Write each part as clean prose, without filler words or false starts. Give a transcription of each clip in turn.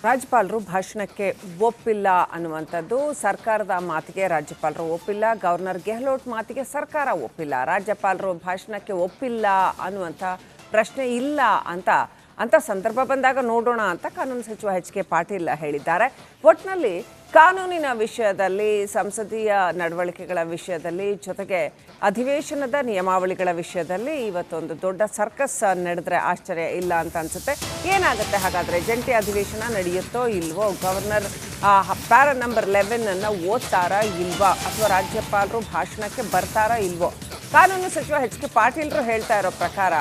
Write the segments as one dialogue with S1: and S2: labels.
S1: ರಾಜ್ಯಪಾಲರು ಭಾಷಣಕ್ಕೆ ಒಪ್ಪಿಲ್ಲ ಅನ್ನುವಂಥದ್ದು ಸರ್ಕಾರದ ಮಾತಿಗೆ ರಾಜ್ಯಪಾಲರು ಒಪ್ಪಿಲ್ಲ. ಗವರ್ನರ್ ಗೆಹ್ಲೋಟ್ ಮಾತಿಗೆ ಸರ್ಕಾರ ಒಪ್ಪಿಲ್ಲ. ರಾಜ್ಯಪಾಲರು ಭಾಷಣಕ್ಕೆ ಒಪ್ಪಿಲ್ಲ ಅನ್ನುವಂಥ ಪ್ರಶ್ನೆ ಇಲ್ಲ ಅಂತ ಸಂದರ್ಭ ಬಂದಾಗ ನೋಡೋಣ ಅಂತ ಕಾನೂನು ಸಚಿವ ಎಚ್ ಕೆ ಪಾಟೀಲ್ ಹೇಳಿದ್ದಾರೆ. ಒಟ್ಟಿನಲ್ಲಿ ಕಾನೂನಿನ ವಿಷಯದಲ್ಲಿ, ಸಂಸದೀಯ ನಡವಳಿಕೆಗಳ ವಿಷಯದಲ್ಲಿ, ಜೊತೆಗೆ ಅಧಿವೇಶನದ ನಿಯಮಾವಳಿಗಳ ವಿಷಯದಲ್ಲಿ ಇವತ್ತೊಂದು ದೊಡ್ಡ ಸರ್ಕಸ್ ನಡೆದ್ರೆ ಆಶ್ಚರ್ಯ ಇಲ್ಲ ಅಂತ ಅನ್ಸುತ್ತೆ. ಏನಾಗುತ್ತೆ ಹಾಗಾದ್ರೆ? ಜಂಟಿ ಅಧಿವೇಶನ ನಡೆಯುತ್ತೋ ಇಲ್ವೋ? ಗವರ್ನರ್ ಪ್ಯಾರಾ ನಂಬರ್ 11 ಓದ್ತಾರಾ ಇಲ್ವಾ? ಅಥವಾ ರಾಜ್ಯಪಾಲರು ಭಾಷಣಕ್ಕೆ ಬರ್ತಾರಾ ಇಲ್ವೋ? ಕಾನೂನು ಸಚಿವ ಎಚ್ ಕೆ ಪಾಟೀಲ್ರು ಹೇಳ್ತಾ ಇರೋ ಪ್ರಕಾರ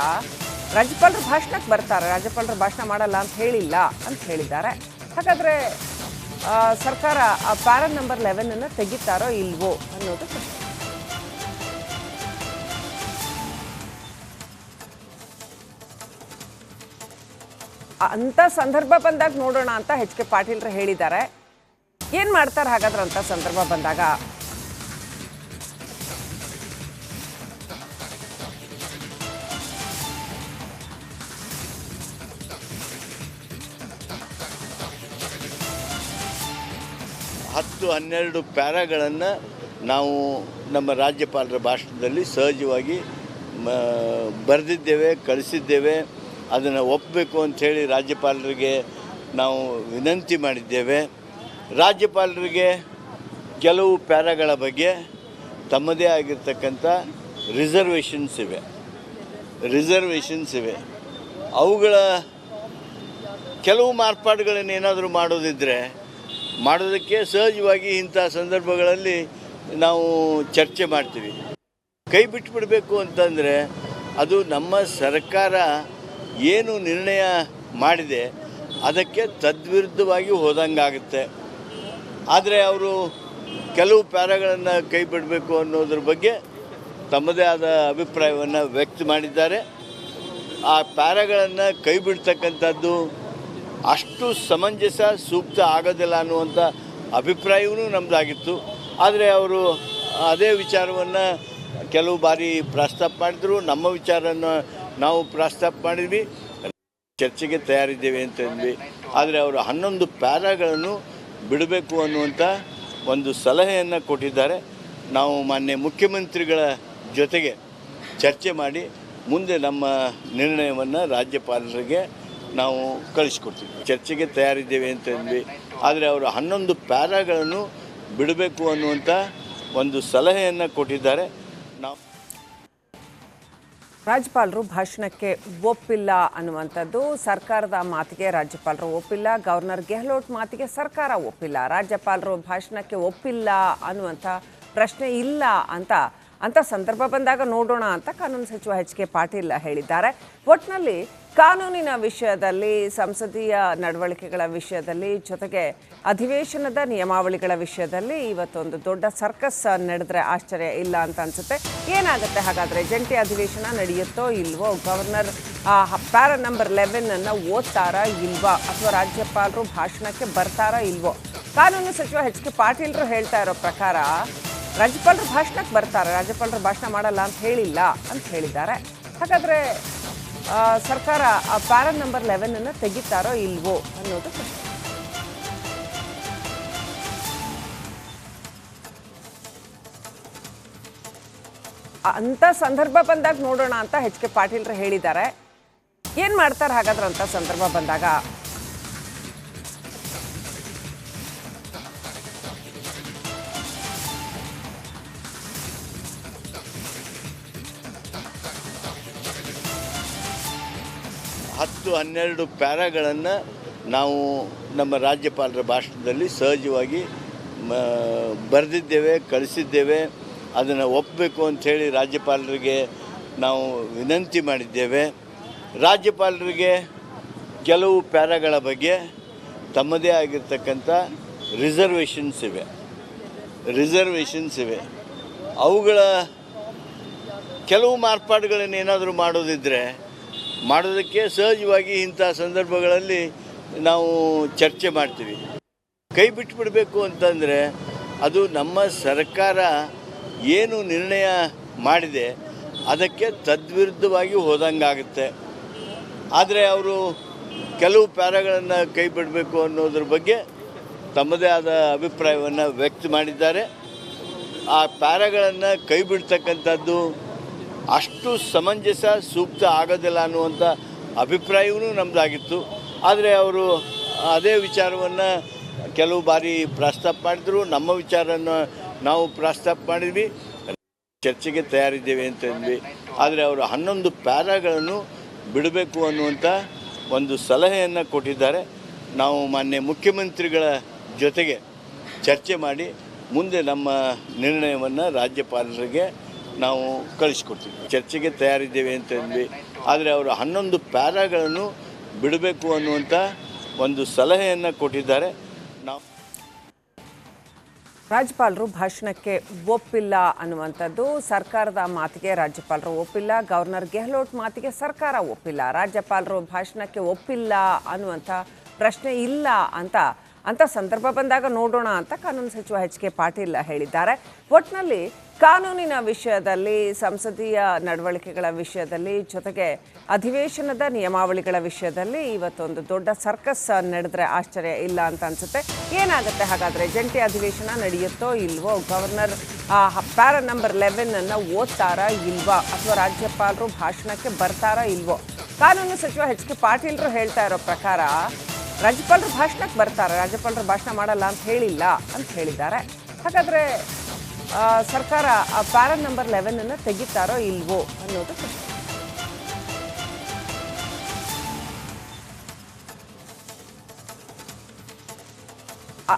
S1: ರಾಜ್ಯಪಾಲರು ಭಾಷಣಕ್ಕೆ ಬರ್ತಾರೆ, ರಾಜ್ಯಪಾಲರು ಭಾಷಣ ಮಾಡಲ್ಲ ಅಂತ ಹೇಳಿಲ್ಲ ಅಂತ ಹೇಳಿದ್ದಾರೆ. ಹಾಗಾದ್ರೆ ಸರ್ಕಾರ ಪ್ಯಾರಾ ನಂಬರ್ 11 ತೆಗಿತಾರೋ ಇಲ್ವೋ ಅನ್ನೋದು ಪ್ರಶ್ನೆ. ಅಂತ ಸಂದರ್ಭ ಬಂದಾಗ ನೋಡೋಣ ಅಂತ ಎಚ್ ಕೆ ಪಾಟೀಲ್ರು ಹೇಳಿದ್ದಾರೆ. ಏನ್ ಮಾಡ್ತಾರೆ ಹಾಗಾದ್ರೆ ಅಂತ ಸಂದರ್ಭ ಬಂದಾಗ?
S2: ಹತ್ತು 12 ಪ್ಯಾರಾಗಳನ್ನು ನಾವು ನಮ್ಮ ರಾಜ್ಯಪಾಲರ ಭಾಷಣದಲ್ಲಿ ಸಹಜವಾಗಿ ಬರೆದಿದ್ದೇವೆ, ಕಳಿಸಿದ್ದೇವೆ. ಅದನ್ನು ಒಪ್ಪಬೇಕು ಅಂಥೇಳಿ ರಾಜ್ಯಪಾಲರಿಗೆ ನಾವು ವಿನಂತಿ ಮಾಡಿದ್ದೇವೆ. ರಾಜ್ಯಪಾಲರಿಗೆ ಕೆಲವು ಪ್ಯಾರಾಗಳ ಬಗ್ಗೆ ತಮ್ಮದೇ ಆಗಿರ್ತಕ್ಕಂಥ ರಿಸರ್ವೇಷನ್ಸ್ ಇವೆ. ಅವುಗಳ ಕೆಲವು ಮಾರ್ಪಾಡುಗಳನ್ನೇನಾದರೂ ಮಾಡೋದಕ್ಕೆ ಸಹಜವಾಗಿ ಇಂಥ ಸಂದರ್ಭಗಳಲ್ಲಿ ನಾವು ಚರ್ಚೆ ಮಾಡ್ತೀವಿ. ಕೈ ಬಿಟ್ಟುಬಿಡಬೇಕು ಅಂತಂದರೆ ಅದು ನಮ್ಮ ಸರ್ಕಾರ ಏನು ನಿರ್ಣಯ ಮಾಡಿದೆ ಅದಕ್ಕೆ ತದ್ವಿರುದ್ಧವಾಗಿ ಹೋದಂಗಾಗುತ್ತೆ. ಆದರೆ ಅವರು ಕೆಲವು ಪ್ಯಾರಾಗಳನ್ನು ಕೈ ಬಿಡಬೇಕು ಅನ್ನೋದ್ರ ಬಗ್ಗೆ ತಮ್ಮದೇ ಆದ ಅಭಿಪ್ರಾಯವನ್ನು ವ್ಯಕ್ತ ಮಾಡಿದ್ದಾರೆ. ಆ ಪ್ಯಾರಾಗಳನ್ನು ಕೈ ಬಿಡ್ತಕ್ಕಂಥದ್ದು ಅಷ್ಟು ಸಮಂಜಸ, ಸೂಕ್ತ ಆಗೋದಿಲ್ಲ ಅನ್ನುವಂಥ ಅಭಿಪ್ರಾಯವೂ ನಮ್ಮದಾಗಿತ್ತು. ಆದರೆ ಅವರು ಅದೇ ವಿಚಾರವನ್ನು ಕೆಲವು ಬಾರಿ ಪ್ರಸ್ತಾಪ ಮಾಡಿದ್ರು. ನಮ್ಮ ವಿಚಾರವನ್ನು ನಾವು ಪ್ರಸ್ತಾಪ ಮಾಡಿದ್ವಿ, ಚರ್ಚೆಗೆ ತಯಾರಿದ್ದೇವೆ ಅಂತಂದ್ವಿ. ಆದರೆ ಅವರು 11 ಪ್ಯಾರಾಗಳನ್ನು ಬಿಡಬೇಕು ಅನ್ನುವಂಥ ಒಂದು ಸಲಹೆಯನ್ನು ಕೊಟ್ಟಿದ್ದಾರೆ. ನಾವು ಮಾನ್ಯ ಮುಖ್ಯಮಂತ್ರಿಗಳ ಜೊತೆಗೆ ಚರ್ಚೆ ಮಾಡಿ ಮುಂದೆ ನಮ್ಮ ನಿರ್ಣಯವನ್ನು ರಾಜ್ಯಪಾಲರಿಗೆ ನಾವು ಕಳಿಸ್ಕೊಡ್ತೀವಿ. ಚರ್ಚೆಗೆ ತಯಾರಿದ್ದೇವೆ ಅಂತಂದ್ವಿ. ಆದರೆ ಅವರು 11 ಪ್ಯಾರಾಗಳನ್ನು ಬಿಡಬೇಕು ಅನ್ನುವಂಥ ಒಂದು ಸಲಹೆಯನ್ನು ಕೊಟ್ಟಿದ್ದಾರೆ. ನಾವು
S1: ರಾಜ್ಯಪಾಲರು ಭಾಷಣಕ್ಕೆ ಒಪ್ಪಿಲ್ಲ ಅನ್ನುವಂಥದ್ದು ಸರ್ಕಾರದ ಮಾತಿಗೆ ರಾಜ್ಯಪಾಲರು ಒಪ್ಪಿಲ್ಲ. ಗವರ್ನರ್ ಗೆಹ್ಲೋಟ್ ಮಾತಿಗೆ ಸರ್ಕಾರ ಒಪ್ಪಿಲ್ಲ. ರಾಜ್ಯಪಾಲರು ಭಾಷಣಕ್ಕೆ ಒಪ್ಪಿಲ್ಲ ಅನ್ನುವಂಥ ಪ್ರಶ್ನೆ ಇಲ್ಲ ಅಂತ ಸಂದರ್ಭ ಬಂದಾಗ ನೋಡೋಣ ಅಂತ ಕಾನೂನು ಸಚಿವ ಎಚ್ ಕೆ ಪಾಟೀಲ್ ಹೇಳಿದ್ದಾರೆ. ಒಟ್ಟಿನಲ್ಲಿ ಕಾನೂನಿನ ವಿಷಯದಲ್ಲಿ, ಸಂಸದೀಯ ನಡವಳಿಕೆಗಳ ವಿಷಯದಲ್ಲಿ, ಜೊತೆಗೆ ಅಧಿವೇಶನದ ನಿಯಮಾವಳಿಗಳ ವಿಷಯದಲ್ಲಿ ಇವತ್ತೊಂದು ದೊಡ್ಡ ಸರ್ಕಸ್ ನಡೆದ್ರೆ ಆಶ್ಚರ್ಯ ಇಲ್ಲ ಅಂತ ಅನ್ಸುತ್ತೆ. ಏನಾಗುತ್ತೆ ಹಾಗಾದ್ರೆ? ಜಂಟಿ ಅಧಿವೇಶನ ನಡೆಯುತ್ತೋ ಇಲ್ವೋ? ಗವರ್ನರ್ ಪ್ಯಾರಾ ನಂಬರ್ 11 ಓದ್ತಾರಾ ಇಲ್ವಾ? ಅಥವಾ ರಾಜ್ಯಪಾಲರು ಭಾಷಣಕ್ಕೆ ಬರ್ತಾರಾ ಇಲ್ವೋ? ಕಾನೂನು ಸಚಿವ ಎಚ್ ಕೆ ಪಾಟೀಲ್ರು ಹೇಳ್ತಾ ಇರೋ ಪ್ರಕಾರ ರಾಜ್ಯಪಾಲರು ಭಾಷಣಕ್ಕೆ ಬರ್ತಾರೆ, ರಾಜ್ಯಪಾಲರು ಭಾಷಣ ಮಾಡಲ್ಲ ಅಂತ ಹೇಳಿಲ್ಲ ಅಂತ ಹೇಳಿದ್ದಾರೆ. ಹಾಗಾದ್ರೆ ಸರ್ಕಾರ ಪ್ಯಾರಾ ನಂಬರ್ 11 ತೆಗಿತಾರೋ ಇಲ್ವೋ ಅನ್ನೋದು ಪ್ರಶ್ನೆ. ಅಂತ ಸಂದರ್ಭ ಬಂದಾಗ ನೋಡೋಣ ಅಂತ ಎಚ್ ಕೆ ಪಾಟೀಲ್ರು ಹೇಳಿದ್ದಾರೆ. ಏನ್ ಮಾಡ್ತಾರೆ ಹಾಗಾದ್ರೆ ಅಂತ ಸಂದರ್ಭ ಬಂದಾಗ?
S2: ಹತ್ತು 12 ಪ್ಯಾರಾಗಳನ್ನು ನಾವು ನಮ್ಮ ರಾಜ್ಯಪಾಲರ ಭಾಷಣದಲ್ಲಿ ಸಹಜವಾಗಿ ಬರೆದಿದ್ದೇವೆ, ಕಳಿಸಿದ್ದೇವೆ. ಅದನ್ನು ಒಪ್ಪಬೇಕು ಅಂಥೇಳಿ ರಾಜ್ಯಪಾಲರಿಗೆ ನಾವು ವಿನಂತಿ ಮಾಡಿದ್ದೇವೆ. ರಾಜ್ಯಪಾಲರಿಗೆ ಕೆಲವು ಪ್ಯಾರಾಗಳ ಬಗ್ಗೆ ತಮ್ಮದೇ ಆಗಿರ್ತಕ್ಕಂಥ ರಿಸರ್ವೇಷನ್ಸ್ ಇವೆ. ಅವುಗಳ ಕೆಲವು ಮಾರ್ಪಾಡುಗಳನ್ನೇನಾದರೂ ಮಾಡೋದಕ್ಕೆ ಸಹಜವಾಗಿ ಇಂಥ ಸಂದರ್ಭಗಳಲ್ಲಿ ನಾವು ಚರ್ಚೆ ಮಾಡ್ತೀವಿ. ಕೈ ಬಿಟ್ಟುಬಿಡಬೇಕು ಅಂತಂದರೆ ಅದು ನಮ್ಮ ಸರ್ಕಾರ ಏನು ನಿರ್ಣಯ ಮಾಡಿದೆ ಅದಕ್ಕೆ ತದ್ವಿರುದ್ಧವಾಗಿ ಹೋದಂಗಾಗುತ್ತೆ. ಆದರೆ ಅವರು ಕೆಲವು ಪ್ಯಾರಾಗಳನ್ನು ಕೈ ಬಿಡಬೇಕು ಅನ್ನೋದ್ರ ಬಗ್ಗೆ ತಮ್ಮದೇ ಆದ ಅಭಿಪ್ರಾಯವನ್ನು ವ್ಯಕ್ತ ಮಾಡಿದ್ದಾರೆ. ಆ ಪ್ಯಾರಾಗಳನ್ನು ಕೈ ಬಿಡ್ತಕ್ಕಂಥದ್ದು ಅಷ್ಟು ಸಮಂಜಸ ಸೂಕ್ತ ಆಗೋದಿಲ್ಲ ಅನ್ನುವಂಥ ಅಭಿಪ್ರಾಯವೂ ನಮ್ಮದಾಗಿತ್ತು. ಆದರೆ ಅವರು ಅದೇ ವಿಚಾರವನ್ನು ಕೆಲವು ಬಾರಿ ಪ್ರಸ್ತಾಪ ಮಾಡಿದ್ರು, ನಮ್ಮ ವಿಚಾರವನ್ನು ನಾವು ಪ್ರಸ್ತಾಪ ಮಾಡಿದ್ವಿ, ಚರ್ಚೆಗೆ ತಯಾರಿದ್ದೇವೆ ಅಂತಂದ್ವಿ. ಆದರೆ ಅವರು 11 ಪ್ಯಾರಾಗಳನ್ನು ಬಿಡಬೇಕು ಅನ್ನುವಂಥ ಒಂದು ಸಲಹೆಯನ್ನು ಕೊಟ್ಟಿದ್ದಾರೆ. ನಾವು ಮಾನ್ಯ ಮುಖ್ಯಮಂತ್ರಿಗಳ ಜೊತೆಗೆ ಚರ್ಚೆ ಮಾಡಿ ಮುಂದೆ ನಮ್ಮ ನಿರ್ಣಯವನ್ನು ರಾಜ್ಯಪಾಲರಿಗೆ ನಾವು ಕಳಿಸ್ಕೊಡ್ತೀವಿ. ಚರ್ಚೆಗೆ ತಯಾರಿದ್ದೇವೆ ಅಂತಂದ್ವಿ. ಆದರೆ ಅವರು 11 ಪ್ಯಾರಾಗಳನ್ನು ಬಿಡಬೇಕು ಅನ್ನುವಂಥ ಒಂದು ಸಲಹೆಯನ್ನು ಕೊಟ್ಟಿದ್ದಾರೆ. ನಾವು
S1: ರಾಜ್ಯಪಾಲರು ಭಾಷಣಕ್ಕೆ ಒಪ್ಪಿಲ್ಲ ಅನ್ನುವಂಥದ್ದು ಸರ್ಕಾರದ ಮಾತಿಗೆ ರಾಜ್ಯಪಾಲರು ಒಪ್ಪಿಲ್ಲ. ಗವರ್ನರ್ ಗೆಹ್ಲೋಟ್ ಮಾತಿಗೆ ಸರ್ಕಾರ ಒಪ್ಪಿಲ್ಲ. ರಾಜ್ಯಪಾಲರು ಭಾಷಣಕ್ಕೆ ಒಪ್ಪಿಲ್ಲ ಅನ್ನುವಂಥ ಪ್ರಶ್ನೆ ಇಲ್ಲ ಅಂತ ಸಂದರ್ಭ ಬಂದಾಗ ನೋಡೋಣ ಅಂತ ಕಾನೂನು ಸಚಿವ ಎಚ್ ಕೆ ಪಾಟೀಲ್ ಹೇಳಿದ್ದಾರೆ. ಒಟ್ಟಿನಲ್ಲಿ ಕಾನೂನಿನ ವಿಷಯದಲ್ಲಿ, ಸಂಸದೀಯ ನಡವಳಿಕೆಗಳ ವಿಷಯದಲ್ಲಿ, ಜೊತೆಗೆ ಅಧಿವೇಶನದ ನಿಯಮಾವಳಿಗಳ ವಿಷಯದಲ್ಲಿ ಇವತ್ತೊಂದು ದೊಡ್ಡ ಸರ್ಕಸ್ ನಡೆದ್ರೆ ಆಶ್ಚರ್ಯ ಇಲ್ಲ ಅಂತ ಅನ್ಸುತ್ತೆ. ಏನಾಗುತ್ತೆ ಹಾಗಾದರೆ? ಜಂಟಿ ಅಧಿವೇಶನ ನಡೆಯುತ್ತೋ ಇಲ್ವೋ? ಗವರ್ನರ್ ಪ್ಯಾರಾ ನಂಬರ್ 11 ಓದ್ತಾರಾ ಇಲ್ವಾ? ಅಥವಾ ರಾಜ್ಯಪಾಲರು ಭಾಷಣಕ್ಕೆ ಬರ್ತಾರಾ ಇಲ್ವೋ? ಕಾನೂನು ಸಚಿವ ಎಚ್ ಕೆ ಪಾಟೀಲ್ರು ಹೇಳ್ತಾ ಇರೋ ಪ್ರಕಾರ ರಾಜ್ಯಪಾಲರು ಭಾಷಣಕ್ಕೆ ಬರ್ತಾರೆ, ರಾಜ್ಯಪಾಲರು ಭಾಷಣ ಮಾಡಲ್ಲ ಅಂತ ಹೇಳಿಲ್ಲ ಅಂತ ಹೇಳಿದ್ದಾರೆ. ಹಾಗಾದರೆ ಸರ್ಕಾರ ಪ್ಯಾರಾ ನಂಬರ್ 11 ತೆಗಿತಾರೋ ಇಲ್ವೋ ಅನ್ನೋದು ಪ್ರಶ್ನೆ.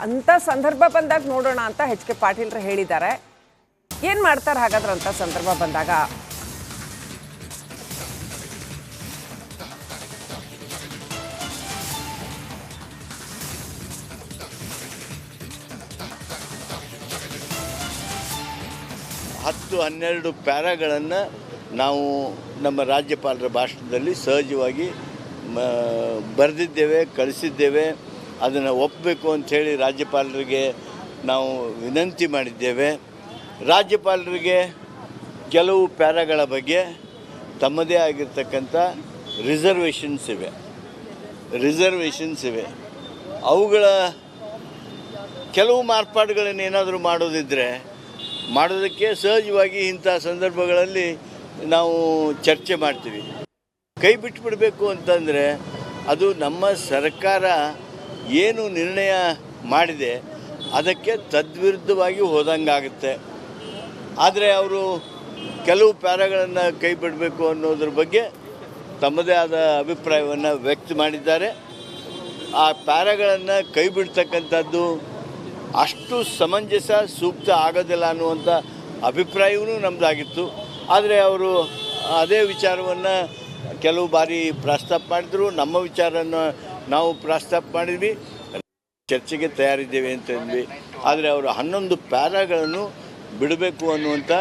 S1: ಅಂತ ಸಂದರ್ಭ ಬಂದಾಗ ನೋಡೋಣ ಅಂತ ಎಚ್ ಕೆ ಪಾಟೀಲ್ರು ಹೇಳಿದ್ದಾರೆ. ಏನು ಮಾಡ್ತಾರೆ ಹಾಗಾದ್ರೆ ಅಂತ ಸಂದರ್ಭ ಬಂದಾಗ?
S2: ಹತ್ತು 12 ಪ್ಯಾರಾಗಳನ್ನು ನಾವು ನಮ್ಮ ರಾಜ್ಯಪಾಲರ ಭಾಷಣದಲ್ಲಿ ಸಹಜವಾಗಿ ಬರೆದಿದ್ದೇವೆ, ಕಳಿಸಿದ್ದೇವೆ. ಅದನ್ನು ಒಪ್ಪಬೇಕು ಅಂಥೇಳಿ ರಾಜ್ಯಪಾಲರಿಗೆ ನಾವು ವಿನಂತಿ ಮಾಡಿದ್ದೇವೆ. ರಾಜ್ಯಪಾಲರಿಗೆ ಕೆಲವು ಪ್ಯಾರಾಗಳ ಬಗ್ಗೆ ತಮ್ಮದೇ ಆಗಿರ್ತಕ್ಕಂಥ ರಿಸರ್ವೇಷನ್ಸ್ ಇವೆ. ಅವುಗಳ ಕೆಲವು ಮಾರ್ಪಾಡುಗಳನ್ನೇನಾದರೂ ಮಾಡೋದಕ್ಕೆ ಸಹಜವಾಗಿ ಇಂಥ ಸಂದರ್ಭಗಳಲ್ಲಿ ನಾವು ಚರ್ಚೆ ಮಾಡ್ತೀವಿ. ಕೈ ಬಿಟ್ಟುಬಿಡಬೇಕು ಅಂತಂದರೆ ಅದು ನಮ್ಮ ಸರ್ಕಾರ ಏನು ನಿರ್ಣಯ ಮಾಡಿದೆ ಅದಕ್ಕೆ ತದ್ವಿರುದ್ಧವಾಗಿ ಹೋದಂಗಾಗುತ್ತೆ. ಆದರೆ ಅವರು ಕೆಲವು ಪ್ಯಾರಾಗಳನ್ನು ಕೈ ಬಿಡಬೇಕು ಅನ್ನೋದ್ರ ಬಗ್ಗೆ ತಮ್ಮದೇ ಆದ ಅಭಿಪ್ರಾಯವನ್ನು ವ್ಯಕ್ತ ಮಾಡಿದ್ದಾರೆ. ಆ ಪ್ಯಾರಾಗಳನ್ನು ಕೈ ಬಿಡ್ತಕ್ಕಂಥದ್ದು ಅಷ್ಟು ಸಮಂಜಸ ಸೂಕ್ತ ಆಗೋದಿಲ್ಲ ಅನ್ನುವಂಥ ಅಭಿಪ್ರಾಯವೂ ನಮ್ಮದಾಗಿತ್ತು. ಆದರೆ ಅವರು ಅದೇ ವಿಚಾರವನ್ನು ಕೆಲವು ಬಾರಿ ಪ್ರಸ್ತಾಪ ಮಾಡಿದ್ರು, ನಮ್ಮ ವಿಚಾರವನ್ನು ನಾವು ಪ್ರಸ್ತಾಪ ಮಾಡಿದ್ವಿ, ಚರ್ಚೆಗೆ ತಯಾರಿದ್ದೇವೆ ಅಂತಂದ್ವಿ. ಆದರೆ ಅವರು 11 ಪ್ಯಾರಾಗಳನ್ನು ಬಿಡಬೇಕು ಅನ್ನುವಂಥ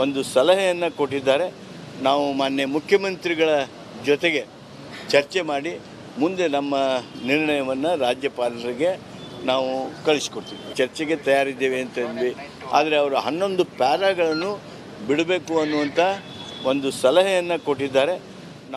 S2: ಒಂದು ಸಲಹೆಯನ್ನು ಕೊಟ್ಟಿದ್ದಾರೆ. ನಾವು ಮಾನ್ಯ ಮುಖ್ಯಮಂತ್ರಿಗಳ ಜೊತೆಗೆ ಚರ್ಚೆ ಮಾಡಿ ಮುಂದೆ ನಮ್ಮ ನಿರ್ಣಯವನ್ನು ರಾಜ್ಯಪಾಲರಿಗೆ ನಾವು ಕಳಿಸ್ಕೊಡ್ತೀವಿ. ಚರ್ಚೆಗೆ ತಯಾರಿದ್ದೇವೆ ಅಂತಂದ್ವಿ. ಆದರೆ ಅವರು 11 ಪ್ಯಾರಾಗಳನ್ನು ಬಿಡಬೇಕು ಅನ್ನುವಂಥ ಒಂದು ಸಲಹೆಯನ್ನು ಕೊಟ್ಟಿದ್ದಾರೆ.